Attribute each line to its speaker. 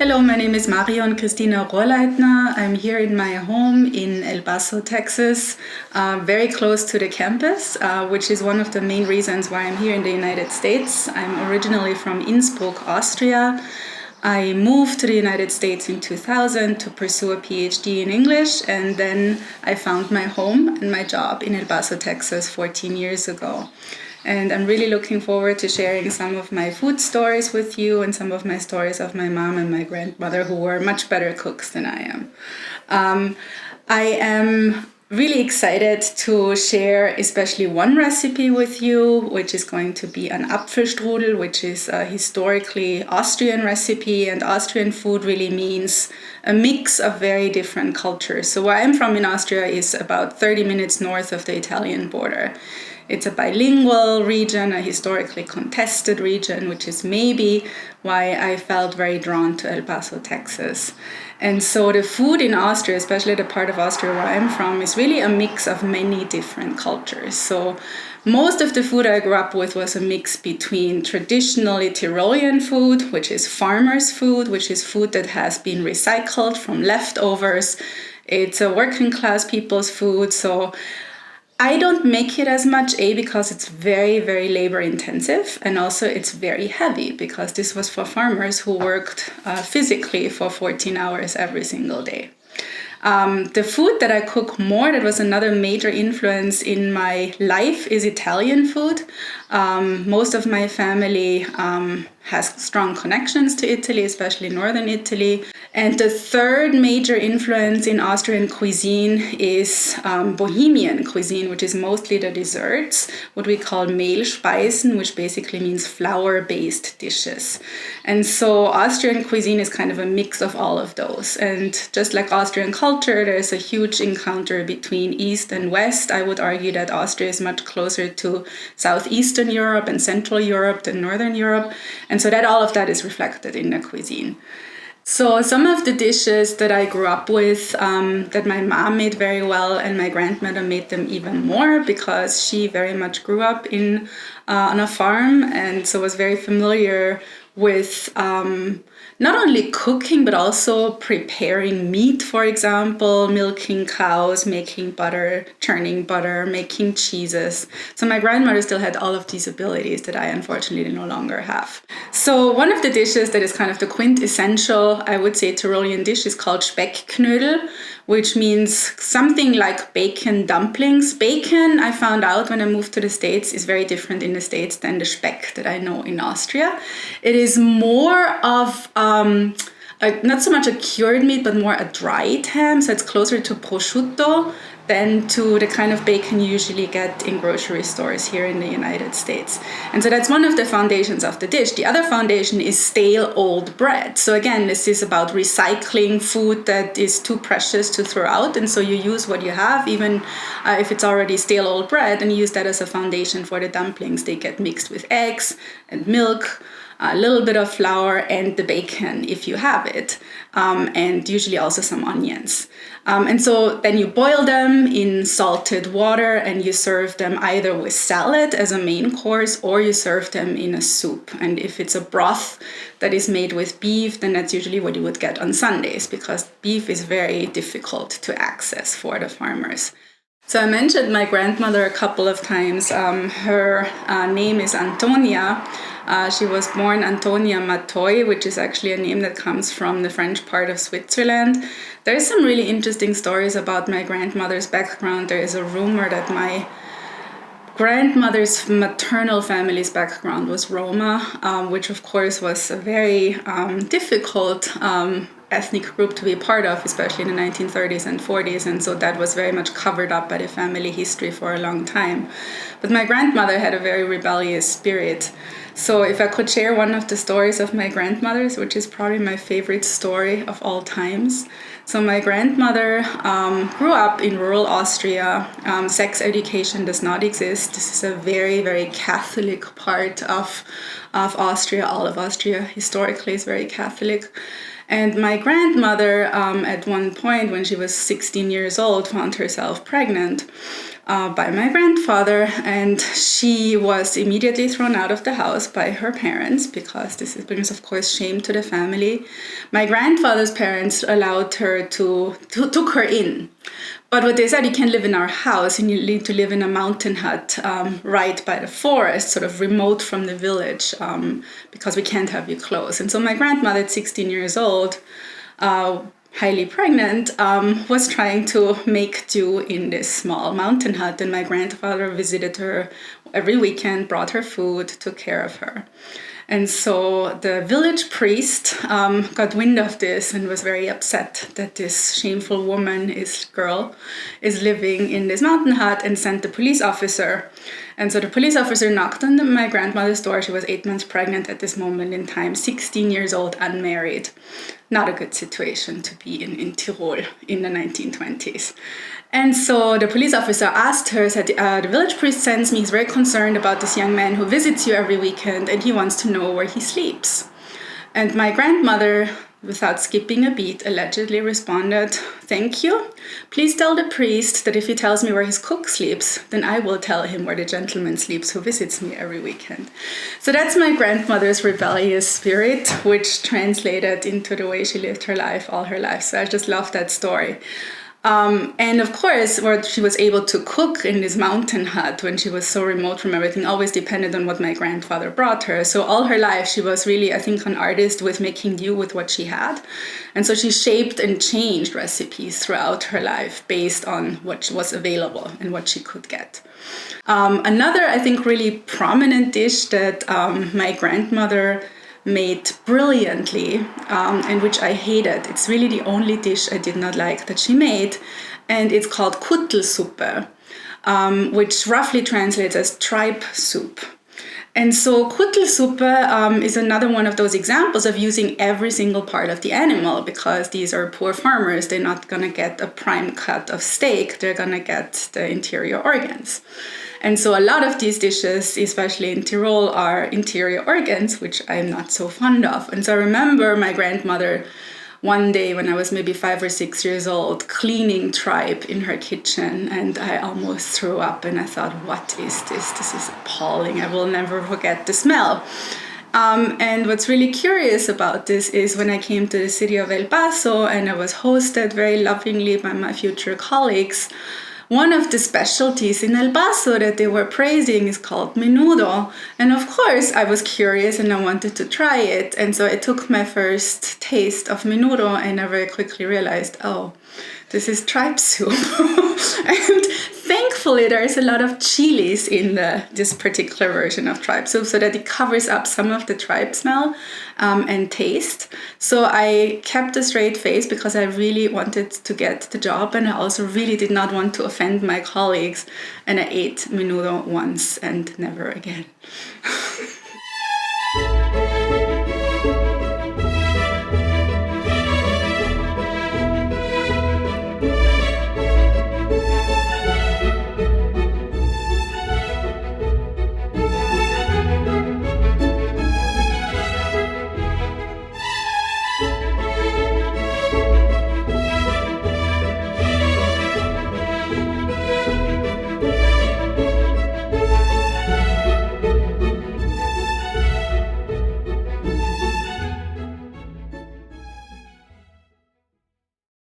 Speaker 1: Hello, my name is Marion Christina Rohrleitner. I'm here in my home in El Paso, Texas, very close to the campus, which is one of the main reasons why I'm here in the United States. I'm originally from Innsbruck, Austria. I moved to the United States in 2000 to pursue a PhD in English, and then I found my home and my job in El Paso, Texas 14 years ago. And I'm really looking forward to sharing some of my food stories with you and some of my stories of my mom and my grandmother, who were much better cooks than I am. I am really excited to share especially one recipe with you, which is going to be an Apfelstrudel, which is a historically Austrian recipe. And Austrian food really means a mix of very different cultures. So where I'm from in Austria is about 30 minutes north of the Italian border. It's a bilingual region, a historically contested region, which is maybe why I felt very drawn to El Paso, Texas. And so the food in Austria, especially the part of Austria where I'm from, is really a mix of many different cultures. So most of the food I grew up with was a mix between traditionally Tyrolean food, which is farmers' food, which is food that has been recycled from leftovers. It's a working class people's food. So I don't make it as much, because it's very, very labor intensive, and also it's very heavy because this was for farmers who worked physically for 14 hours every single day. The food that I cook more, that was another major influence in my life, is Italian food. Most of my family has strong connections to Italy, especially northern Italy. And the third major influence in Austrian cuisine is Bohemian cuisine, which is mostly the desserts, what we call Mehlspeisen, which basically means flour-based dishes. And so Austrian cuisine is kind of a mix of all of those. And just like Austrian culture, there's a huge encounter between East and West. I would argue that Austria is much closer to Southeastern Europe and Central Europe than Northern Europe. And so that all of that is reflected in the cuisine. So some of the dishes that I grew up with, that my mom made very well, and my grandmother made them even more because she very much grew up on a farm, and so was very familiar with not only cooking, but also preparing meat, for example, milking cows, making butter, churning butter, making cheeses. So my grandmother still had all of these abilities that I unfortunately no longer have. So one of the dishes that is kind of the quintessential, I would say, Tyrolean dish is called Speckknödel, which means something like bacon dumplings. Bacon, I found out when I moved to the States, is very different in the States than the Speck that I know in Austria. It is more of not so much a cured meat, but more a dried ham. So it's closer to prosciutto than to the kind of bacon you usually get in grocery stores here in the United States. And so that's one of the foundations of the dish. The other foundation is stale old bread. So again, this is about recycling food that is too precious to throw out. And so you use what you have, even if it's already stale old bread, and you use that as a foundation for the dumplings. They get mixed with eggs and milk, a little bit of flour, and the bacon if you have it, and usually also some onions. And so then you boil them in salted water, and you serve them either with salad as a main course, or you serve them in a soup. And if it's a broth that is made with beef, then that's usually what you would get on Sundays, because beef is very difficult to access for the farmers. So I mentioned my grandmother a couple of times. Her name is Antonia. She was born Antonia Matoy, which is actually a name that comes from the French part of Switzerland. There's some really interesting stories about my grandmother's background. There is a rumor that my grandmother's maternal family's background was Roma, which of course was a very difficult ethnic group to be part of, especially in the 1930s and 40s, and so that was very much covered up by the family history for a long time. But my grandmother had a very rebellious spirit. So if I could share one of the stories of my grandmother's, which is probably my favorite story of all times. So my grandmother grew up in rural Austria. Sex education does not exist. This is a very, very Catholic part of Austria. All of Austria historically is very Catholic. And my grandmother, at one point when she was 16 years old, found herself pregnant. by my grandfather, and she was immediately thrown out of the house by her parents because this brings, of course, shame to the family. My grandfather's parents allowed her took her in. But what they said, you can't live in our house and you need to live in a mountain hut right by the forest, sort of remote from the village, because we can't have you close. And so my grandmother at 16 years old, highly pregnant, was trying to make do in this small mountain hut. And my grandfather visited her every weekend, brought her food, took care of her. And so the village priest got wind of this and was very upset that this shameful girl is living in this mountain hut, and sent the police officer. And so the police officer knocked on my grandmother's door. She was 8 months pregnant at this moment in time, 16 years old, unmarried. Not a good situation to be in Tyrol in the 1920s. And so the police officer asked her, said, the village priest sends me, he's very concerned about this young man who visits you every weekend, and he wants to know where he sleeps. And my grandmother, without skipping a beat, allegedly responded, "Thank you. Please tell the priest that if he tells me where his cook sleeps, then I will tell him where the gentleman sleeps who visits me every weekend." So that's my grandmother's rebellious spirit, which translated into the way she lived her life all her life. So I just love that story. And of course, what she was able to cook in this mountain hut when she was so remote from everything always depended on what my grandfather brought her. So all her life, she was really, I think, an artist with making do with what she had. And so she shaped and changed recipes throughout her life based on what was available and what she could get. Another, I think, really prominent dish that my grandmother made brilliantly, and which I hated. It's really the only dish I did not like that she made, and it's called Kuttelsuppe, which roughly translates as tripe soup. And so Kuttelsuppe is another one of those examples of using every single part of the animal, because these are poor farmers. They're not going to get a prime cut of steak. They're going to get the interior organs. And so a lot of these dishes, especially in Tyrol, are interior organs, which I'm not so fond of. And so I remember my grandmother one day when I was maybe 5 or 6 years old, cleaning tripe in her kitchen, and I almost threw up, and I thought, what is this? This is appalling. I will never forget the smell. And what's really curious about this is when I came to the city of El Paso and I was hosted very lovingly by my future colleagues, one of the specialties in El Paso that they were praising is called menudo. And of course, I was curious and I wanted to try it. And so I took my first taste of menudo and I very quickly realized, oh, this is tripe soup. And thankfully, there's a lot of chilies in this particular version of tripe soup so that it covers up some of the tripe smell and taste. So I kept a straight face because I really wanted to get the job, and I also really did not want to offend my colleagues. And I ate menudo once and never again.